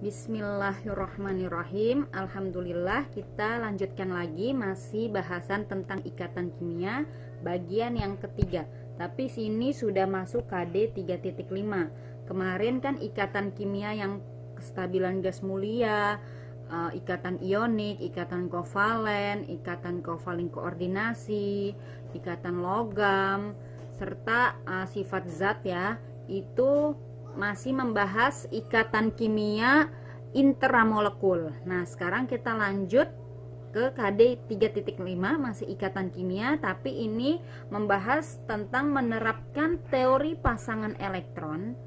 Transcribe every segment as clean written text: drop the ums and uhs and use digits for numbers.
Bismillahirrahmanirrahim. Alhamdulillah, kita lanjutkan lagi masih bahasan tentang ikatan kimia bagian yang ketiga. Tapi sini sudah masuk KD 3.5. Kemarin kan ikatan kimia yang kestabilan gas mulia, ikatan ionik, ikatan kovalen koordinasi, ikatan logam, serta sifat zat ya. Itu masih membahas ikatan kimia intramolekul. Nah, sekarang kita lanjut ke KD 3.5, masih ikatan kimia, tapi ini membahas tentang menerapkan teori pasangan elektron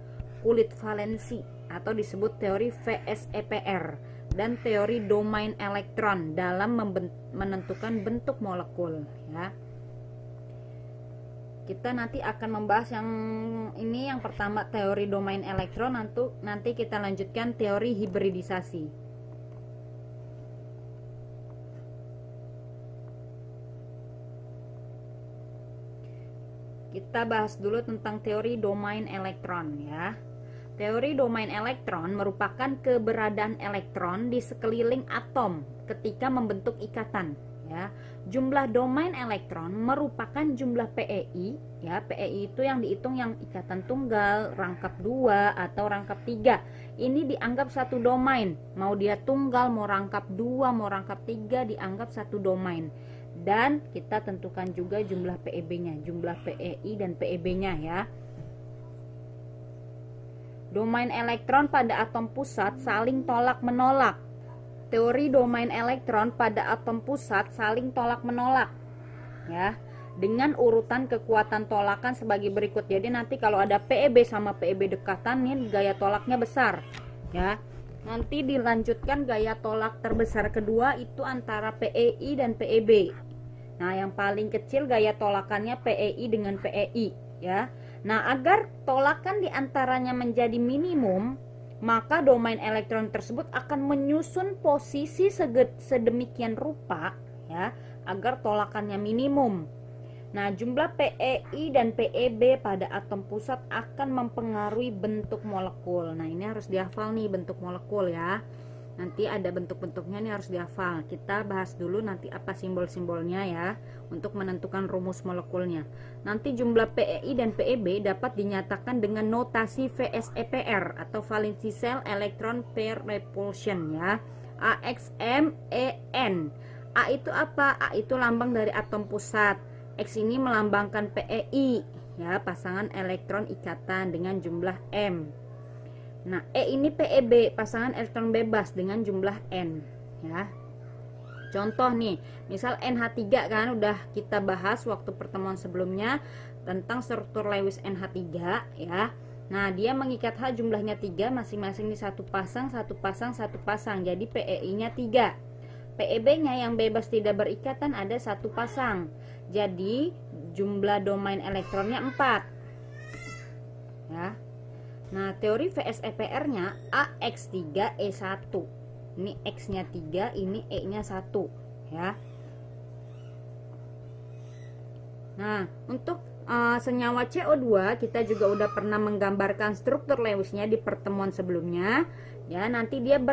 kulit valensi atau disebut teori VSEPR dan teori domain elektron dalam menentukan bentuk molekul ya. Kita nanti akan membahas yang ini, yang pertama teori domain elektron, nanti kita lanjutkan teori hibridisasi. Kita bahas dulu tentang teori domain elektron ya. Teori domain elektron merupakan keberadaan elektron di sekeliling atom ketika membentuk ikatan. Ya, jumlah domain elektron merupakan jumlah PeI ya. PeI itu yang dihitung yang ikatan tunggal, rangkap 2 atau rangkap 3. Ini dianggap satu domain. Mau dia tunggal, mau rangkap 2, mau rangkap 3, dianggap satu domain. Dan kita tentukan juga jumlah PeB-nya, jumlah PeI dan PeB-nya ya. Domain elektron pada atom pusat saling tolak-menolak. Teori domain elektron pada atom pusat saling tolak-menolak ya, dengan urutan kekuatan tolakan sebagai berikut. Jadi nanti kalau ada PeB sama PeB dekatan nih, gaya tolaknya besar ya. Nanti dilanjutkan gaya tolak terbesar kedua itu antara PeI dan PeB. Nah, yang paling kecil gaya tolakannya PeI dengan PeI ya. Nah, agar tolakan diantaranya menjadi minimum, maka domain elektron tersebut akan menyusun posisi sedemikian rupa ya, agar tolakannya minimum. Nah, jumlah PeI dan PeB pada atom pusat akan mempengaruhi bentuk molekul. Nah, ini harus dihafal nih bentuk molekul ya. Nanti ada bentuk-bentuknya nih, harus dihafal. Kita bahas dulu nanti apa simbol-simbolnya ya, untuk menentukan rumus molekulnya. Nanti jumlah PeI dan PeB dapat dinyatakan dengan notasi VSEPR atau Valency Cell Electron Pair Repulsion ya. AXMEN. A itu apa? A itu lambang dari atom pusat. X ini melambangkan PeI ya, pasangan elektron ikatan dengan jumlah M. Nah, E ini PeB, pasangan elektron bebas dengan jumlah N ya. Contoh nih, misal NH3 kan udah kita bahas waktu pertemuan sebelumnya tentang struktur Lewis NH3 ya. Nah, dia mengikat H jumlahnya 3, masing-masing di satu pasang, satu pasang, satu pasang. Jadi PeI-nya 3. PeB-nya yang bebas tidak berikatan ada satu pasang. Jadi jumlah domain elektronnya 4 ya. Nah, teori VSEPR-nya AX3E1. Ini X-nya 3, ini E-nya 1 ya. Nah, untuk senyawa CO2 kita juga udah pernah menggambarkan struktur Lewis-nya di pertemuan sebelumnya. Ya, nanti dia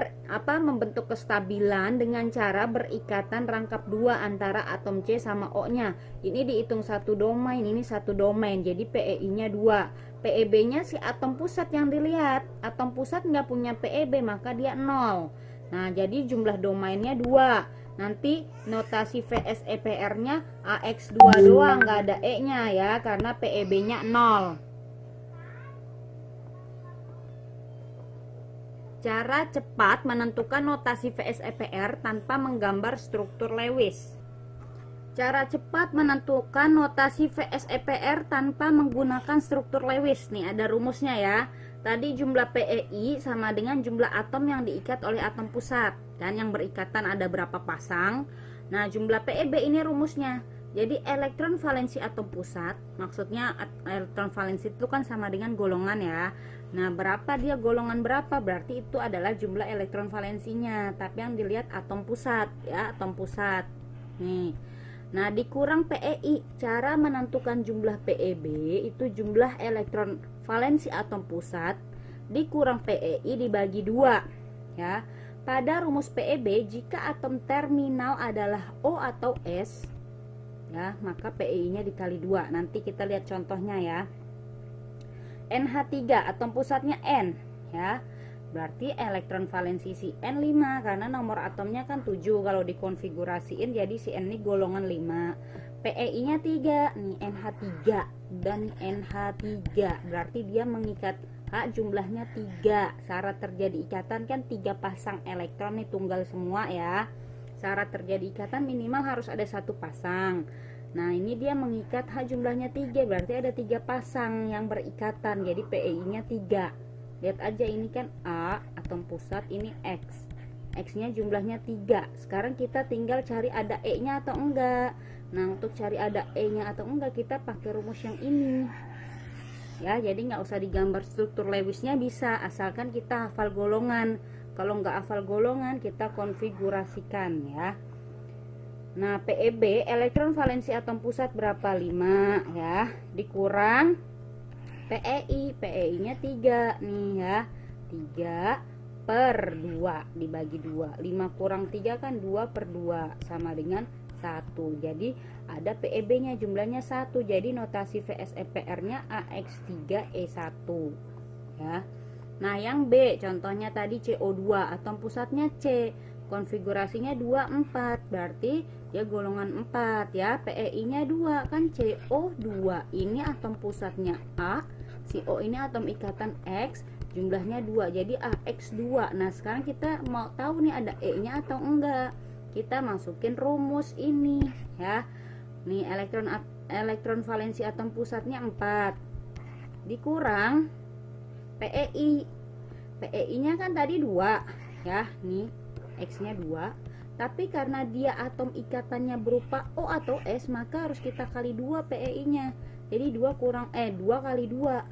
membentuk kestabilan dengan cara berikatan rangkap 2 antara atom C sama O-nya. Ini dihitung satu domain, ini satu domain. Jadi PeI-nya 2. PeB-nya si atom pusat yang dilihat. Atom pusat nggak punya PeB, maka dia 0. Nah, jadi jumlah domainnya 2. Nanti notasi VSEPR-nya AX2 doang, nggak ada E-nya ya, karena PeB-nya 0. Cara cepat menentukan notasi VSEPR tanpa menggambar struktur Lewis. Cara cepat menentukan notasi VSEPR tanpa menggunakan struktur Lewis. Nih ada rumusnya ya. Tadi jumlah PeI sama dengan jumlah atom yang diikat oleh atom pusat. Dan yang berikatan ada berapa pasang. Nah, jumlah PeB ini rumusnya. Jadi elektron valensi atom pusat, maksudnya elektron valensi itu kan sama dengan golongan ya. Nah, berapa dia golongan berapa? Berarti itu adalah jumlah elektron valensinya. Tapi yang dilihat atom pusat ya, atom pusat. Nih. Nah, dikurang PeI. Cara menentukan jumlah PeB itu jumlah elektron valensi atom pusat dikurang PeI dibagi 2. ya. Pada rumus PEB, jika atom terminal adalah O atau S, ya, maka PEI-nya dikali 2. Nanti kita lihat contohnya ya. NH3 atom pusatnya N, ya. Berarti elektron valensi si N 5 karena nomor atomnya kan 7 kalau dikonfigurasiin, jadi si N ini golongan 5. PEI-nya 3 nih, NH3 dan NH3. Berarti dia mengikat H jumlahnya 3. Syarat terjadi ikatan kan 3 pasang elektron nih, tunggal semua ya. Syarat terjadi ikatan minimal harus ada 1 pasang. Nah, ini dia mengikat H jumlahnya 3, berarti ada 3 pasang yang berikatan. Jadi PEI-nya 3. Lihat aja, ini kan A atom pusat, ini X. X-nya jumlahnya 3. Sekarang kita tinggal cari ada E-nya atau enggak. Nah, untuk cari ada E-nya atau enggak kita pakai rumus yang ini. Ya, jadi nggak usah digambar struktur Lewisnya, bisa asalkan kita hafal golongan. Kalau nggak hafal golongan kita konfigurasikan ya. Nah, PEB elektron valensi atom pusat berapa? 5 ya, dikurang PEI. PEI-nya 3 nih ya. 3 per 2 dibagi 2. 5 kurang 3 kan 2 per 2 sama dengan 1. Jadi ada PEB-nya jumlahnya 1. Jadi notasi VSEPR-nya AX3E1 ya. Nah, yang B contohnya tadi CO2 atom pusatnya C, konfigurasinya 2 4. Berarti dia golongan 4 ya. PEI-nya 2 kan CO2. Ini atom pusatnya A, si O ini atom ikatan X, jumlahnya 2. Jadi AX2. Nah, sekarang kita mau tahu nih ada E-nya atau enggak. Kita masukin rumus ini ya. Nih, elektron valensi atom pusatnya 4 dikurang PEI. PEI-nya kan tadi 2 ya. Nih, X-nya 2. Tapi karena dia atom ikatannya berupa O atau S, maka harus kita kali 2 PEI-nya. Jadi 2 kali 2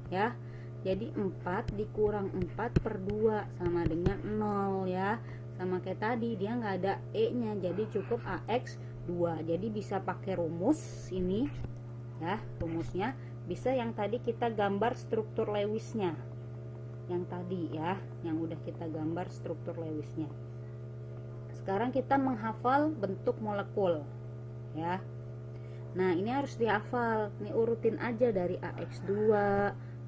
ya. Jadi 4 dikurang 4 per 2 sama dengan 0 ya. Sama kayak tadi, dia nggak ada E-nya, jadi cukup AX2. Jadi bisa pakai rumus ini ya. Rumusnya bisa yang tadi kita gambar struktur Lewisnya, yang tadi ya, yang udah kita gambar struktur Lewisnya. Sekarang kita menghafal bentuk molekul ya. Nah, ini harus dihafal. Nih, urutin aja dari AX2,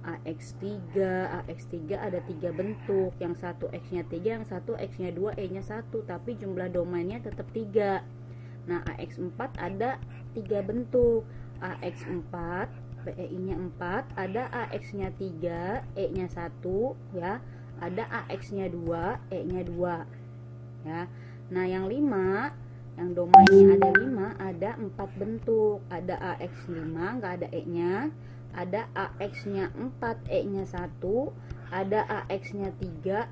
AX3. AX3 ada 3 bentuk, yang satu X-nya 3, yang satu X-nya 2, E-nya 1, tapi jumlah domainnya tetap 3. Nah, AX4 ada 3 bentuk. AX4 PEI-nya 4, ada AX-nya 3, E-nya 1 ya. Ada AX-nya 2, E-nya 2 ya. Nah, yang 5, yang domainnya ada 5, ada 4 bentuk. Ada AX5 nggak ada E-nya, ada AX-nya 4, E-nya 1, ada AX-nya 3,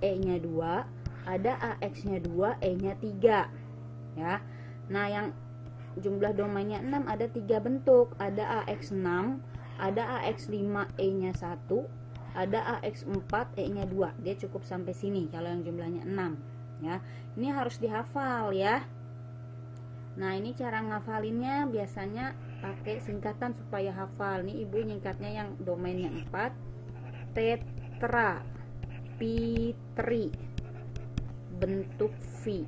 E-nya 2, ada AX-nya 2, E-nya 3 ya. Nah, yang jumlah domainnya 6 ada 3 bentuk. Ada AX6, ada AX5, E-nya 1, ada AX4, E-nya 2. Dia cukup sampai sini kalau yang jumlahnya 6 ya. Ini harus dihafal ya. Nah, ini cara ngafalinnya biasanya pakai singkatan supaya hafal. Nih, ibu nyingkatnya yang domainnya 4, tetra, pitri, bentuk V.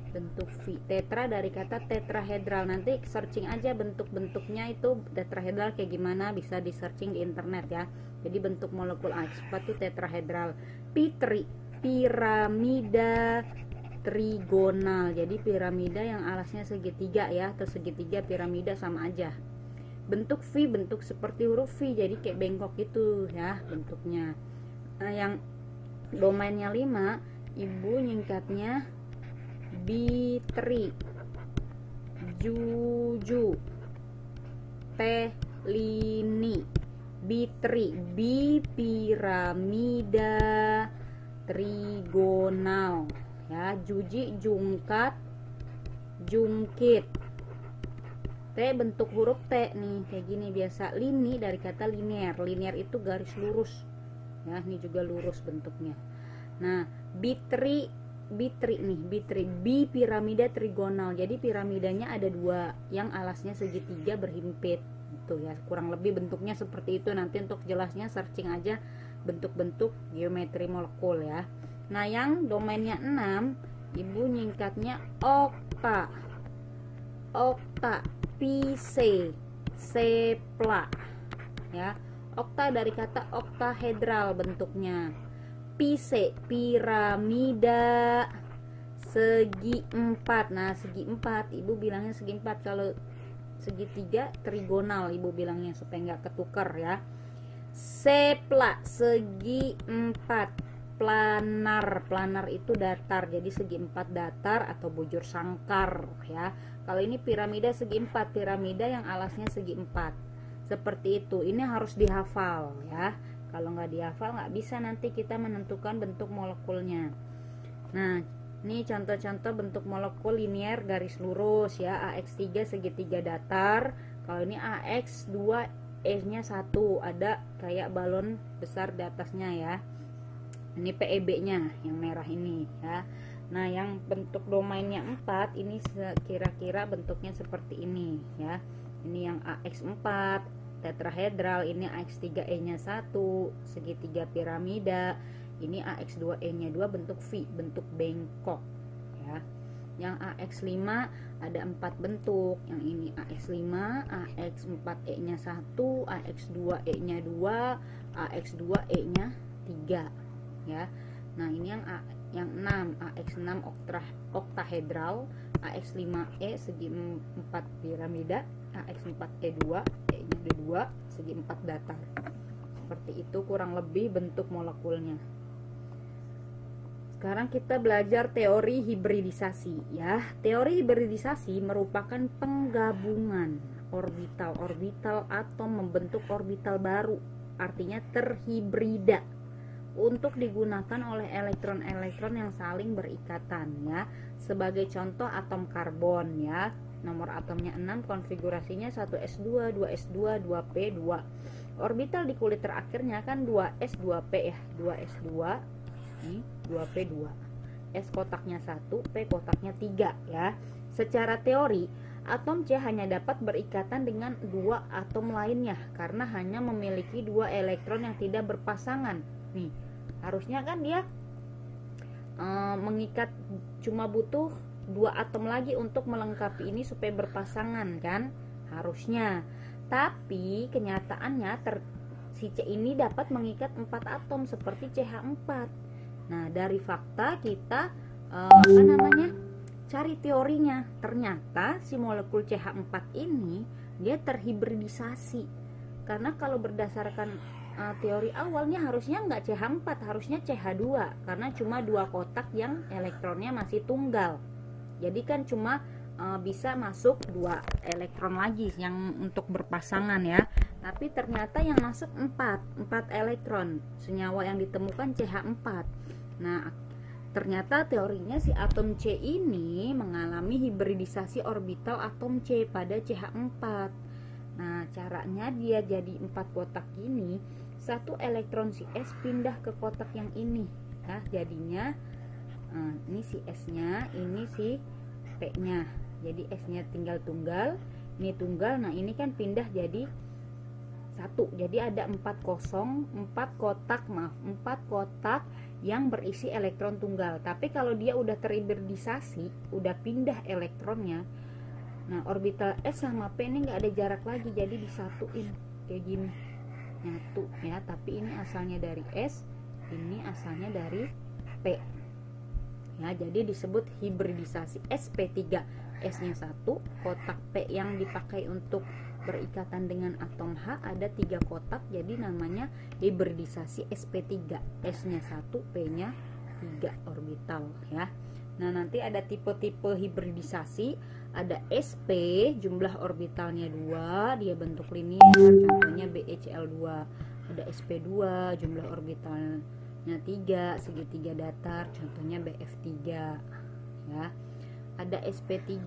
Bentuk V. Tetra dari kata tetrahedral. Nanti searching aja bentuk-bentuknya itu tetrahedral kayak gimana, bisa di searching di internet ya. Jadi bentuk molekul AX4 itu tetrahedral. Pitri, piramida trigonal. Jadi piramida yang alasnya segitiga ya, atau segitiga piramida sama aja. Bentuk V, bentuk seperti huruf V, jadi kayak bengkok gitu ya bentuknya. Nah, yang domainnya 5, ibu nyingkatnya bitri, juju, telini. Bitri, bi piramida trigonal ya. Juji, jungkat, jungkit. T bentuk huruf T nih kayak gini biasa. Lini dari kata linear. Linear itu garis lurus ya, ini juga lurus bentuknya. Nah, bitri nih, bitri, bi piramida trigonal. Jadi piramidanya ada 2 yang alasnya segitiga berhimpit gitu ya. Kurang lebih bentuknya seperti itu. Nanti untuk jelasnya searching aja bentuk-bentuk geometri molekul ya. Nah, yang domainnya 6, Ibu nyingkatnya okta. Okta, Pisce, sepla ya. Okta dari kata oktahedral bentuknya. Pisce, piramida segi 4. Nah, segi 4 Ibu bilangnya segi 4. Kalau segitiga trigonal Ibu bilangnya supaya nggak ketukar ya. Sepla, segi 4. Planar, planar itu datar, jadi segi 4 datar atau bujur sangkar ya. Kalau ini piramida segi 4, piramida yang alasnya segi 4, seperti itu. Ini harus dihafal ya. Kalau nggak dihafal nggak bisa nanti kita menentukan bentuk molekulnya. Nah, ini contoh-contoh bentuk molekul linier garis lurus ya. AX3 segitiga datar. Kalau ini AX2 E-nya 1, ada kayak balon besar di atasnya ya. Ini PEB-nya yang merah ini ya. Nah, yang bentuk domainnya 4 ini kira-kira bentuknya seperti ini ya. Ini yang AX4 tetrahedral, ini AX3E-nya 1, segitiga piramida. Ini AX2E-nya 2, bentuk V, bentuk bengkok ya. Yang AX5 ada 4 bentuk. Yang ini AX5, AX4E-nya 1, AX2E-nya 2, AX2E-nya 3 ya. Nah, ini yang 6, AX6 oktahedral, AX5E segi 4 piramida, AX4E2 E-nya 2, segi 4 datar. Seperti itu kurang lebih bentuk molekulnya. Sekarang kita belajar teori hibridisasi ya. Teori hibridisasi merupakan penggabungan orbital-orbital atom membentuk orbital baru, artinya terhibrida, untuk digunakan oleh elektron-elektron yang saling berikatan ya. Sebagai contoh atom karbon ya. Nomor atomnya 6, konfigurasinya 1s2, 2s2, 2p2. Orbital di kulit terakhirnya kan 2s, 2p ya. 2s2, ini 2p2. S kotaknya 1, P kotaknya 3 ya. Secara teori, atom C hanya dapat berikatan dengan 2 atom lainnya karena hanya memiliki 2 elektron yang tidak berpasangan. Nih, harusnya kan dia mengikat cuma butuh 2 atom lagi untuk melengkapi ini supaya berpasangan kan, harusnya. Tapi kenyataannya si C ini dapat mengikat 4 atom seperti CH4. Nah, dari fakta kita cari teorinya. Ternyata si molekul CH4 ini dia terhibridisasi. Karena kalau berdasarkan teori awalnya harusnya nggak CH4, harusnya CH2, karena cuma 2 kotak yang elektronnya masih tunggal. Jadi kan cuma bisa masuk 2 elektron lagi yang untuk berpasangan ya. Tapi ternyata yang masuk 4 elektron. Senyawa yang ditemukan CH4. Nah, ternyata teorinya si atom C ini mengalami hibridisasi orbital atom C pada CH4. Nah, caranya dia jadi 4 kotak gini, 1 elektron si S pindah ke kotak yang ini ya. Jadinya ini si S-nya, ini si P-nya. Jadi S-nya tinggal tunggal, ini tunggal. Nah, ini kan pindah jadi 1. Jadi ada 4 kotak yang berisi elektron tunggal. Tapi kalau dia udah terhibridisasi, udah pindah elektronnya, nah orbital S sama P ini nggak ada jarak lagi, jadi disatuin kayak gini, nyatu ya. Tapi ini asalnya dari S, ini asalnya dari P ya. Jadi disebut hibridisasi sp3. S-nya 1, kotak P yang dipakai untuk berikatan dengan atom H ada 3 kotak, jadi namanya hibridisasi sp3. S-nya 1, P-nya 3 orbital ya. Nah, nanti ada tipe-tipe hibridisasi. Ada sp, jumlah orbitalnya 2, dia bentuk linier, contohnya BeCl2. Ada sp2, jumlah orbitalnya 3, segitiga datar, contohnya Bf3 ya. Ada sp3,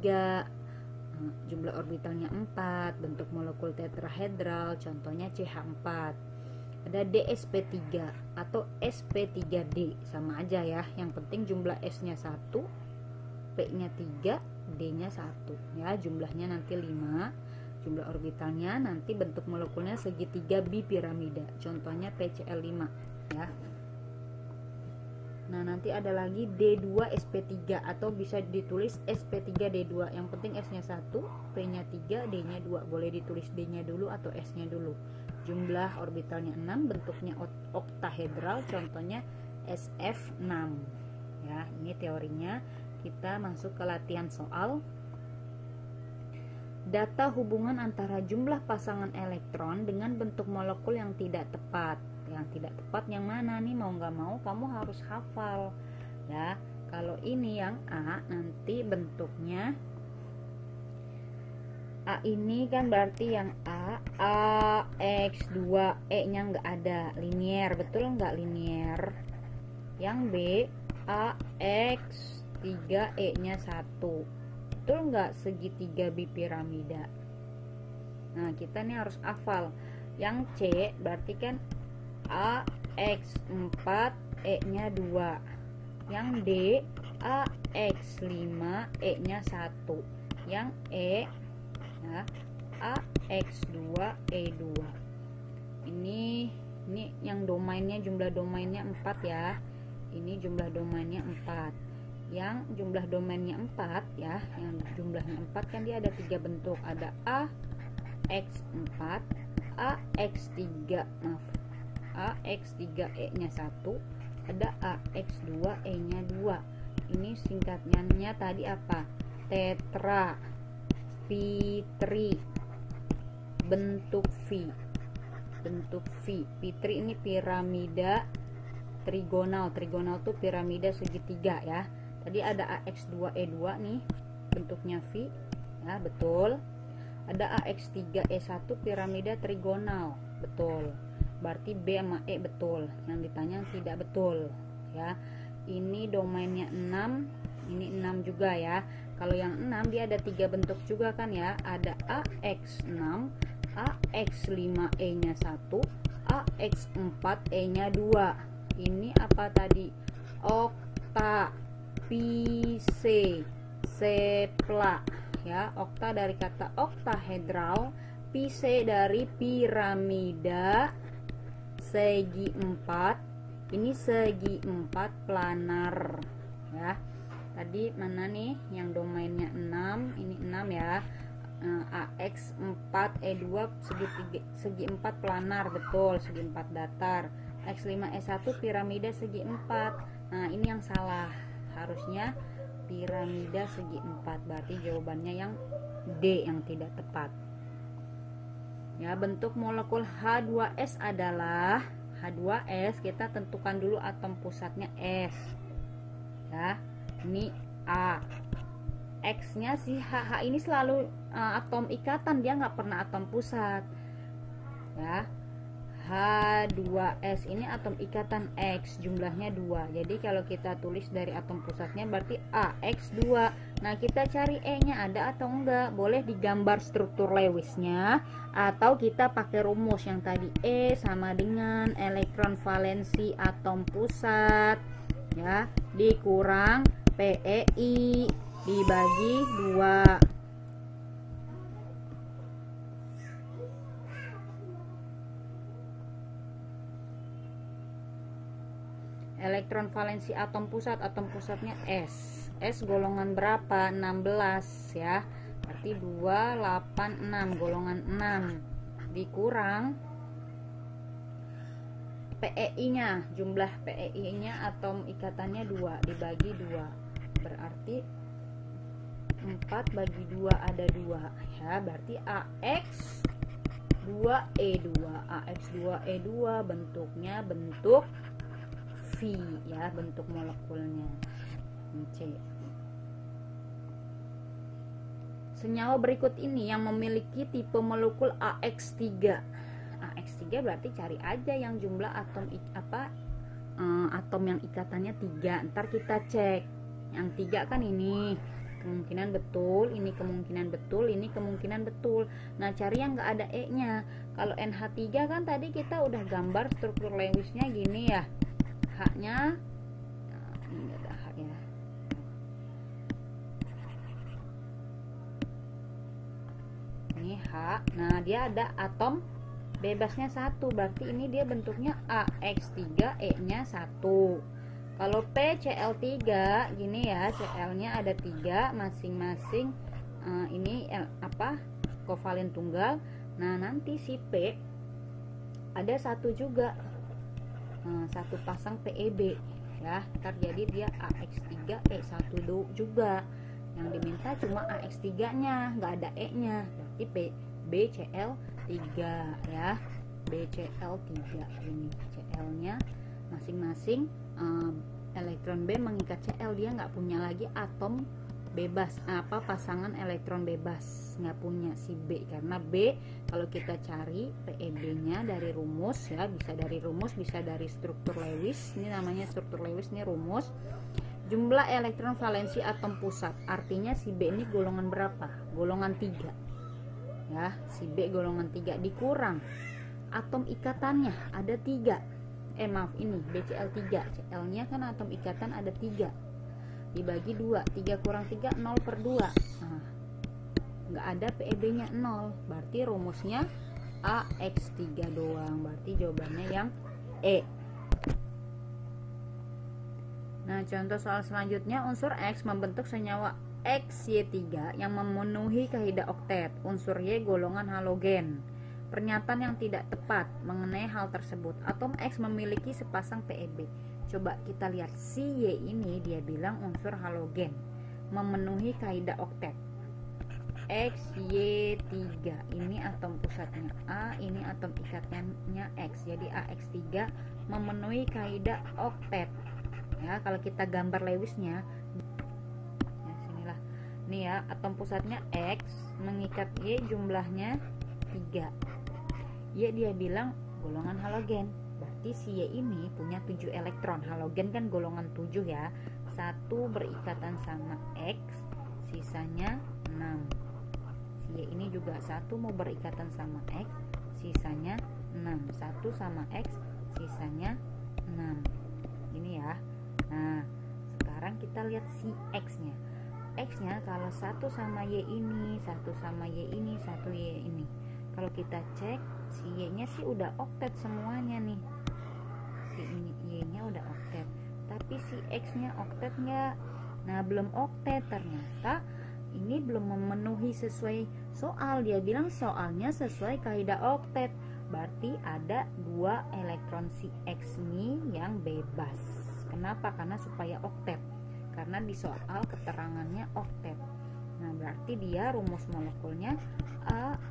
jumlah orbitalnya 4, bentuk molekul tetrahedral, contohnya CH4. Ada DsP3 atau sp3d, sama aja ya, yang penting jumlah S-nya 1, P-nya 3, D-nya 1 ya. Jumlahnya nanti 5, jumlah orbitalnya nanti bentuk molekulnya segitiga bipiramida, contohnya PCl5 ya. Nah, nanti ada lagi D2sp3 atau bisa ditulis sp3d2. Yang penting S-nya 1, P-nya 3, D-nya 2. Boleh ditulis D-nya dulu atau S-nya dulu. Jumlah orbitalnya 6, bentuknya oktahedral, contohnya SF6. Ya, ini teorinya. Kita masuk ke latihan soal. Data hubungan antara jumlah pasangan elektron dengan bentuk molekul yang tidak tepat. Yang tidak tepat yang mana nih, mau nggak mau kamu harus hafal ya. Kalau ini yang A, nanti bentuknya A ini kan berarti yang A X2E nya nggak ada, linier, betul nggak linier. Yang B AX3E nya 1, betul nggak segitiga bipiramida. Nah, kita nih harus hafal. Yang C berarti kan AX4 E nya 2. Yang D AX5 E nya 1. Yang E ya, AX2 E2. Ini yang domainnya, jumlah domainnya 4 ya. Ini jumlah domainnya 4. Yang jumlah domainnya 4 ya, yang jumlahnya 4 kan dia ada 3 bentuk. Ada AX4, AX3, AX3E nya 1, ada AX2E nya 2. Ini singkatnya tadi apa? Tetra, P3, bentuk V. Bentuk V. P3 ini piramida trigonal. Trigonal tuh piramida segitiga ya. Tadi ada AX2E2 nih, bentuknya V ya, betul. Ada AX3E1 piramida trigonal, betul. Berarti B sama E betul. Yang ditanya tidak betul ya. Ini domainnya 6, ini 6 juga ya. Kalau yang 6 dia ada 3 bentuk juga kan ya. Ada AX6, AX5E nya 1, AX4E nya 2. Ini apa tadi? Okta, Pisce, sepla ya. Okta dari kata oktahedral, Pisce dari piramida segi 4. Ini segi 4 planar ya. Tadi mana nih yang domainnya 6? Ini 6 ya. AX4E2 segi 4 planar, betul, segi 4 datar. X5E1 piramida segi 4. Nah, ini yang salah. Harusnya piramida segi 4. Berarti jawabannya yang D yang tidak tepat. Ya, bentuk molekul H2S adalah H2S, kita tentukan dulu atom pusatnya S. Ya, ini A. X-nya si HH ini selalu atom ikatan, dia nggak pernah atom pusat. Ya. H2S ini atom ikatan X, jumlahnya 2. Jadi kalau kita tulis dari atom pusatnya berarti AX2. Nah, kita cari E-nya ada atau enggak. Boleh digambar struktur Lewisnya atau kita pakai rumus yang tadi, E sama dengan elektron valensi atom pusat ya, dikurang PEI dibagi 2. Elektron valensi atom pusatnya S. S golongan berapa? 16 ya. Berarti 286, golongan 6 dikurang PEI-nya, jumlah PEI-nya atom ikatannya 2 dibagi 2. Berarti 4 bagi 2 ada 2 ya. Berarti AX2E2. AX2E2 bentuknya bentuk V ya, bentuk molekulnya. C. Senyawa berikut ini yang memiliki tipe molekul AX3. AX3 berarti cari aja yang jumlah atom atom yang ikatannya 3. Ntar kita cek. Yang 3 kan ini kemungkinan betul, ini kemungkinan betul, ini kemungkinan betul. Nah, cari yang enggak ada E-nya. Kalau NH3 kan tadi kita udah gambar struktur Lewisnya gini ya. H-nya, nah, ini ada H ya. Ini H. Nah, dia ada atom bebasnya 1, berarti ini dia bentuknya AX3, E-nya 1. Kalau PCl3 gini ya, Cl-nya ada 3 masing-masing, ini kovalen tunggal. Nah, nanti si P ada 1 juga, 1 pasang PEB ya, terjadi dia AX3E1 juga. Yang diminta cuma AX3-nya, nggak ada E-nya, berarti BCl3 ya, BCl3 ini Cl-nya masing-masing, elektron B mengikat Cl, dia nggak punya lagi atom bebas, pasangan elektron bebas, nggak punya si B, karena B kalau kita cari PEB-nya dari rumus ya, bisa dari rumus, bisa dari struktur Lewis. Ini namanya struktur Lewis, ini rumus. Jumlah elektron valensi atom pusat, artinya si B ini golongan berapa? Golongan 3 ya, si B golongan 3 dikurang atom ikatannya ada 3, ini BCl3, Cl-nya kan atom ikatan ada 3, dibagi 2, 3 kurang 3 0/2. Nah, nggak ada PEB-nya 0, berarti rumusnya AX3 doang, berarti jawabannya yang E. Nah, contoh soal selanjutnya, unsur X membentuk senyawa XY3 yang memenuhi kaidah oktet. Unsur Y golongan halogen. Pernyataan yang tidak tepat mengenai hal tersebut. Atom X memiliki sepasang PEB. Coba kita lihat, si Y ini dia bilang unsur halogen, memenuhi kaidah oktet. XY3 ini atom pusatnya A, ini atom ikatnya X, jadi AX3 memenuhi kaidah oktet ya. Kalau kita gambar Lewisnya ya, sinilah nih ya, atom pusatnya X mengikat Y jumlahnya 3, Y dia bilang golongan halogen, berarti si Y ini punya 7 elektron. Halogen kan golongan 7 ya, 1 berikatan sama X, sisanya 6. Si Y ini juga 1 mau berikatan sama X, sisanya 6. 1 sama X, sisanya 6. Ini ya. Nah, sekarang kita lihat si X-nya. X-nya kalau 1 sama Y ini, 1 sama Y ini, 1 Y ini. Kalau kita cek, si Y-nya sih udah oktet semuanya nih. Si ini Y-nya udah oktet. Tapi si X-nya oktet nggak? Nah, belum oktet ternyata. Ini belum memenuhi sesuai soal. Dia bilang soalnya sesuai kaidah oktet. Berarti ada 2 elektron si X ini yang bebas. Kenapa? Karena supaya oktet. Karena di soal keterangannya oktet. Nah, berarti dia rumus molekulnya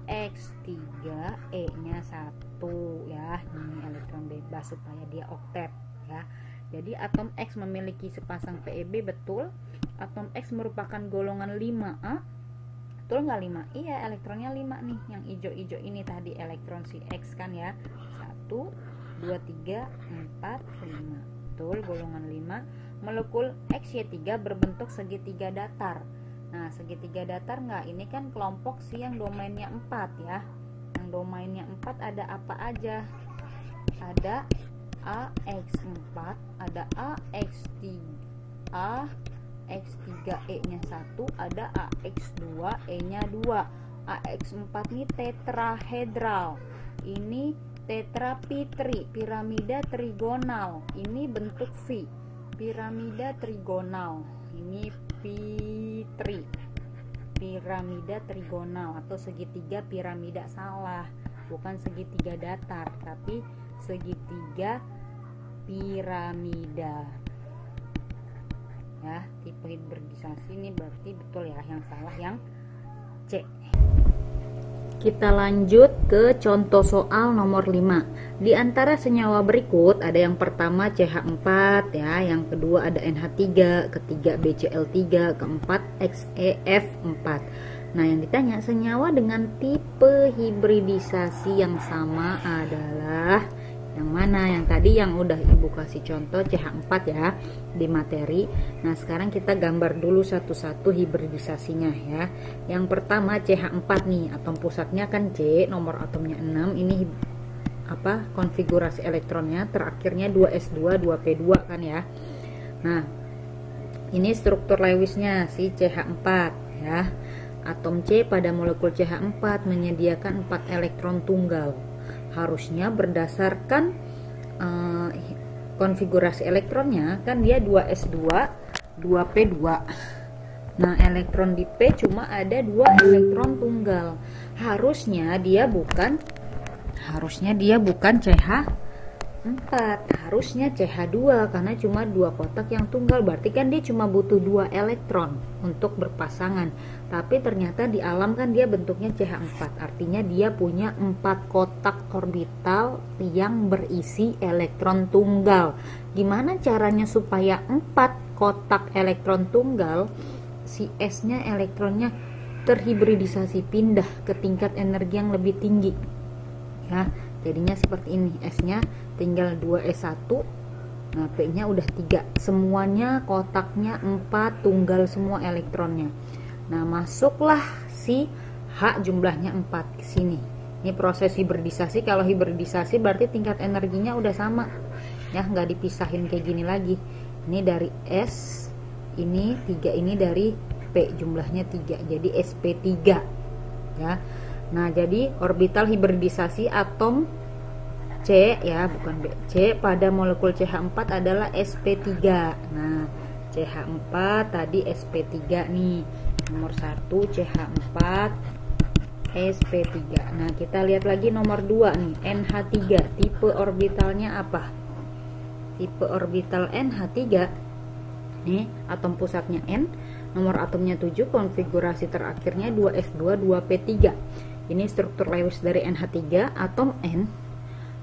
AX3, E-nya 1 ya. Ini elektron bebas supaya dia oktet ya. Jadi atom X memiliki sepasang PEB, betul. Atom X merupakan golongan 5A. Betul nggak 5? Iya, elektronnya 5 nih. Yang hijau-hijau ini tadi elektron si X kan ya. 1, 2, 3, 4, 5. Betul, golongan 5. Molekul XY3 berbentuk segitiga datar. Nah, segitiga datar nggak? Ini kan kelompok si yang domainnya 4 ya. Yang domainnya 4 ada apa aja? Ada AX4, ada AX3A, X3E-nya 1, ada AX2, E-nya 2. AX4 ini tetrahedral. Ini tetrapitri, piramida trigonal. Ini bentuk V, piramida trigonal. Ini pitri, piramida trigonal atau segitiga piramida. Salah, bukan segitiga datar, tapi segitiga piramida ya. Tipe hibridisasi ini berarti betul ya, yang salah yang C. Kita lanjut ke contoh soal nomor 5. Di antara senyawa berikut ada yang pertama CH4 ya, yang kedua ada NH3, ketiga BCl3, keempat XeF4. Nah, yang ditanya senyawa dengan tipe hibridisasi yang sama adalah yang mana? Yang tadi yang udah ibu kasih contoh CH4 ya di materi. Nah, sekarang kita gambar dulu satu-satu hibridisasinya ya. Yang pertama CH4 nih, atom pusatnya kan C, nomor atomnya 6. Ini konfigurasi elektronnya, terakhirnya 2s2 2p2 kan ya. Nah, ini struktur Lewisnya si CH4 ya. Atom C pada molekul CH4 menyediakan 4 elektron tunggal. Harusnya berdasarkan konfigurasi elektronnya kan dia 2s2 2p2. Nah, elektron di P cuma ada 2 elektron tunggal. Harusnya dia bukan CH4, harusnya CH2 karena cuma 2 kotak yang tunggal. Berarti kan dia cuma butuh 2 elektron untuk berpasangan. Tapi ternyata di alam kan dia bentuknya CH4. Artinya dia punya 4 kotak orbital yang berisi elektron tunggal. Gimana caranya supaya 4 kotak elektron tunggal si S-nya elektronnya terhibridisasi, pindah ke tingkat energi yang lebih tinggi ya. Jadinya seperti ini, S-nya tinggal 2s1, nah P-nya udah 3, semuanya kotaknya 4 tunggal semua elektronnya. Nah, masuklah si H jumlahnya 4 ke sini. Ini proses hibridisasi. Kalau hibridisasi berarti tingkat energinya udah sama ya, nggak dipisahin kayak gini lagi. Ini dari S, ini 3, ini dari P, jumlahnya 3, jadi sp3 ya. Nah, jadi orbital hibridisasi atom C ya, bukan B, C pada molekul CH4 adalah sp3. Nah, CH4 tadi sp3 nih, nomor 1 CH4 sp3. Nah, kita lihat lagi nomor 2 nih, NH3. Tipe orbitalnya apa? Tipe orbital NH3 nih, atom pusatnya N, nomor atomnya 7, konfigurasi terakhirnya 2s2 2p3. Ini struktur Lewis dari NH3. Atom N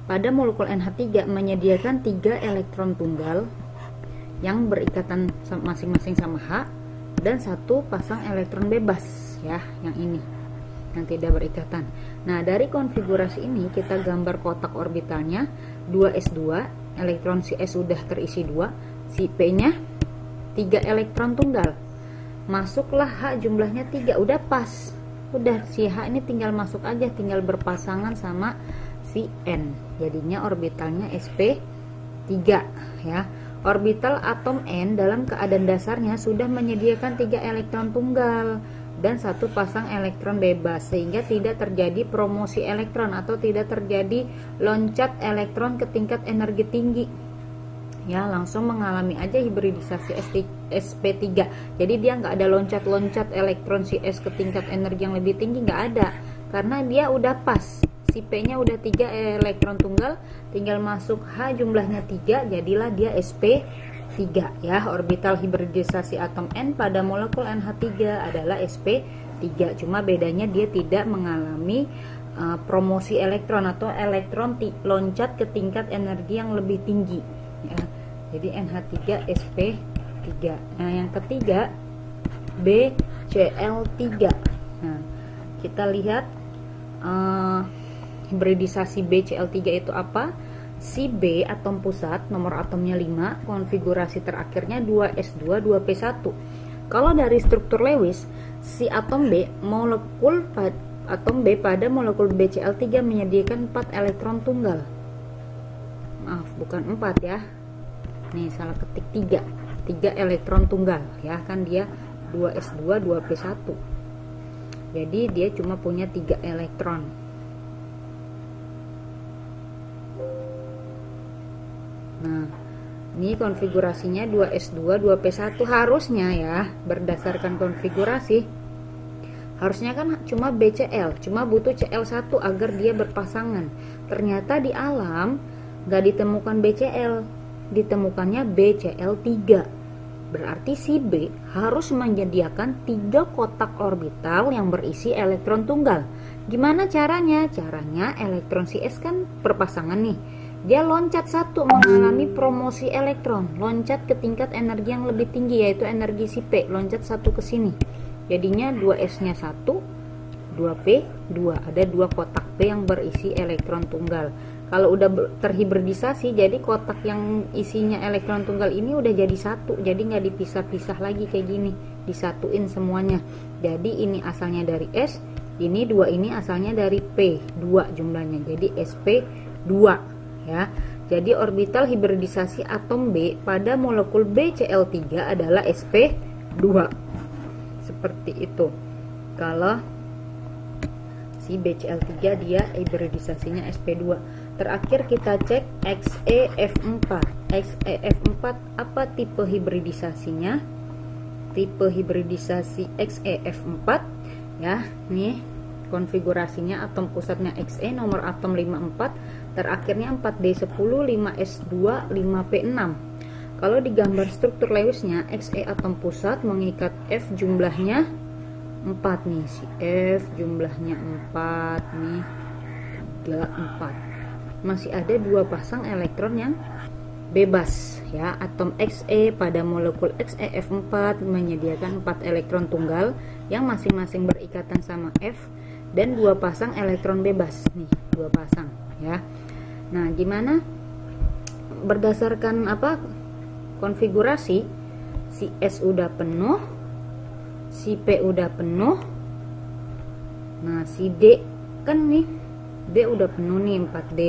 pada molekul NH3 menyediakan 3 elektron tunggal yang berikatan masing-masing sama H dan 1 pasang elektron bebas ya, yang ini yang tidak berikatan. Nah, dari konfigurasi ini kita gambar kotak orbitalnya 2s2, elektron si S sudah terisi 2, si P-nya 3 elektron tunggal. Masuklah H jumlahnya 3, udah pas. Udah, si H ini tinggal masuk aja, tinggal berpasangan sama si N. Jadinya orbitalnya sp3 ya. Orbital atom N dalam keadaan dasarnya sudah menyediakan 3 elektron tunggal dan 1 pasang elektron bebas, sehingga tidak terjadi promosi elektron atau tidak terjadi loncat elektron ke tingkat energi tinggi. Ya, langsung mengalami aja hibridisasi sp3. Jadi dia nggak ada loncat-loncat elektron si S ke tingkat energi yang lebih tinggi, nggak ada, karena dia udah pas. Si P-nya udah 3 elektron tunggal, tinggal masuk H jumlahnya 3, jadilah dia sp3 ya. Orbital hibridisasi atom N pada molekul NH3 adalah sp3. Cuma bedanya dia tidak mengalami promosi elektron atau elektron loncat ke tingkat energi yang lebih tinggi ya. Jadi NH3 sp3. Nah, yang ketiga BCl3. Nah, kita lihat hibridisasi BCl3 itu apa? Si B atom pusat, nomor atomnya 5, konfigurasi terakhirnya 2s2 2p1. Kalau dari struktur Lewis, si atom B pada molekul BCl3 menyediakan 4 elektron tunggal. Maaf, bukan 4 ya. Nih, salah ketik 3 elektron tunggal ya, kan dia 2s2 2p1. Jadi dia cuma punya 3 elektron. Nah, ini konfigurasinya 2s2 2p1 harusnya ya, berdasarkan konfigurasi. Harusnya kan cuma BCl, cuma butuh Cl1 agar dia berpasangan. Ternyata di alam gak ditemukan BCl, ditemukannya BCl3. Berarti si B harus menyediakan 3 kotak orbital yang berisi elektron tunggal. Gimana caranya? Caranya elektron si S kan berpasangan nih. Dia loncat 1, mengalami promosi elektron, loncat ke tingkat energi yang lebih tinggi, yaitu energi si P, loncat 1 ke sini. Jadinya 2s-nya 1, 2p2, ada 2 kotak P yang berisi elektron tunggal. Kalau udah terhibridisasi, jadi kotak yang isinya elektron tunggal ini udah jadi 1, jadi nggak dipisah-pisah lagi kayak gini, disatuin semuanya. Jadi ini asalnya dari S, ini 2 ini asalnya dari P, 2 jumlahnya, jadi sp2 ya. Jadi orbital hibridisasi atom B pada molekul BCl3 adalah sp2. Seperti itu. Kalau Si BCl3 dia hibridisasinya sp2. Terakhir kita cek XeF4. XeF4 apa tipe hibridisasinya? Tipe hibridisasi XeF4 ya, nih konfigurasinya atom pusatnya Xe, nomor atom 54, terakhirnya 4D10, 5S2, 5P6. Kalau di gambar struktur Lewisnya, Xe atom pusat mengikat F jumlahnya 4 nih, si F jumlahnya 4 nih, 4. Masih ada 2 pasang elektron yang bebas ya. Atom Xe pada molekul XeF4 menyediakan 4 elektron tunggal yang masing-masing berikatan sama F dan 2 pasang elektron bebas nih, 2 pasang ya. Nah, gimana berdasarkan apa konfigurasi? Si S udah penuh, si P udah penuh. Nah, si D kan nih, D udah penuh nih, 4D.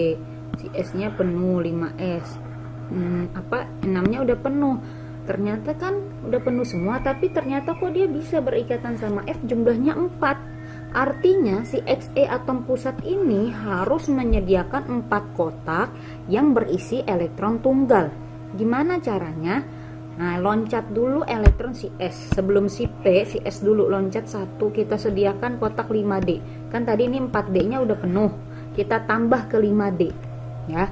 Si S nya penuh, 5S. 6-nya udah penuh. Ternyata kan udah penuh semua, tapi ternyata kok dia bisa berikatan sama F jumlahnya 4. Artinya si Xe atom pusat ini harus menyediakan 4 kotak yang berisi elektron tunggal. Gimana caranya? Nah, loncat dulu elektron si S. Sebelum si P, si S dulu loncat 1. Kita sediakan kotak 5D. Kan tadi ini 4D-nya udah penuh. Kita tambah ke 5D. Ya.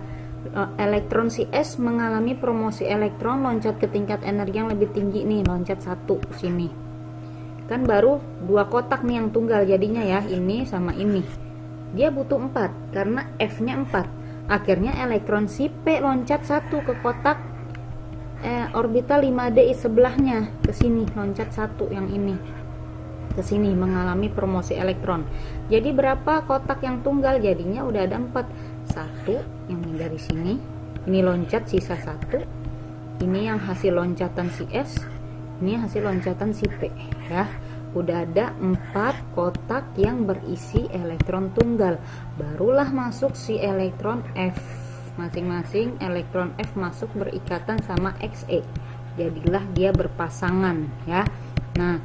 Elektron si S mengalami promosi elektron, loncat ke tingkat energi yang lebih tinggi nih, loncat 1 sini. Kan baru 2 kotak nih yang tunggal jadinya ya, ini sama ini. Dia butuh 4 karena F-nya 4. Akhirnya elektron si P loncat 1 ke kotak orbital 5D sebelahnya, ke sini loncat 1 yang ini ke sini, mengalami promosi elektron. Jadi berapa kotak yang tunggal? Jadinya udah ada 4. 1 yang dari sini, ini loncat sisa 1. Ini yang hasil loncatan si S, ini hasil loncatan si P ya. Udah ada 4 kotak yang berisi elektron tunggal. Barulah masuk si elektron F. Masing-masing elektron F masuk berikatan sama Xe. Jadilah dia berpasangan ya. Nah,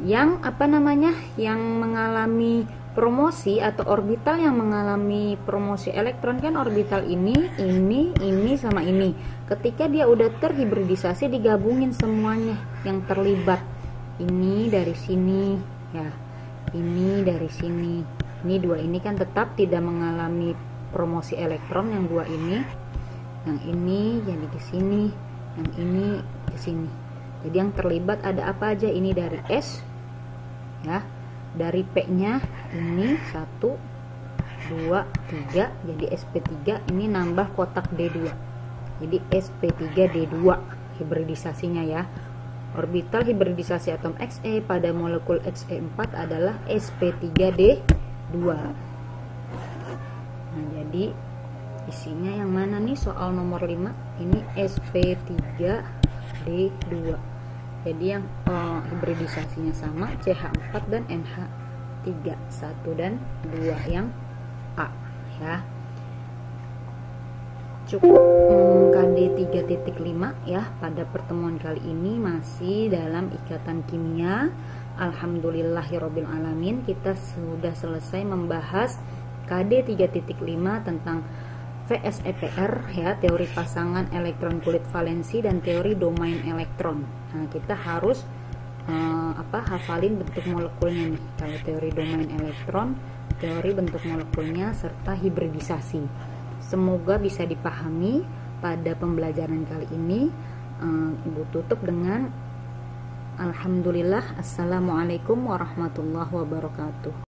yang apa namanya? Yang mengalami promosi atau orbital yang mengalami promosi elektron kan orbital ini sama ini. Ketika dia udah terhibridisasi, digabungin semuanya yang terlibat. Ini dari sini ya, ini dari sini. Ini 2 ini kan tetap tidak mengalami promosi elektron, yang 2 ini. Yang ini jadi ke sini, yang ini ke sini. Jadi yang terlibat ada apa aja? Ini dari S ya. Dari P-nya ini 1 2 3, jadi sp3. Ini nambah kotak D2. Jadi sp3d2 hibridisasinya ya. Orbital hibridisasi atom Xe pada molekul Xe4 adalah sp3d2. Nah, jadi isinya yang mana nih? Soal nomor 5 ini sp3d2. Jadi yang hibridisasinya sama, CH4 dan NH3, 1 dan 2 yang A ya. Cukup KD 3.5 ya. Pada pertemuan kali ini masih dalam ikatan kimia. Alhamdulillahirabbil alamin, kita sudah selesai membahas KD 3.5 tentang VSEPR ya, teori pasangan elektron kulit valensi dan teori domain elektron. Nah, kita harus hafalin bentuk molekulnya nih. Kalau teori domain elektron, teori bentuk molekulnya serta hibridisasi. Semoga bisa dipahami pada pembelajaran kali ini. Ibu tutup dengan alhamdulillah. Assalamualaikum warahmatullahi wabarakatuh.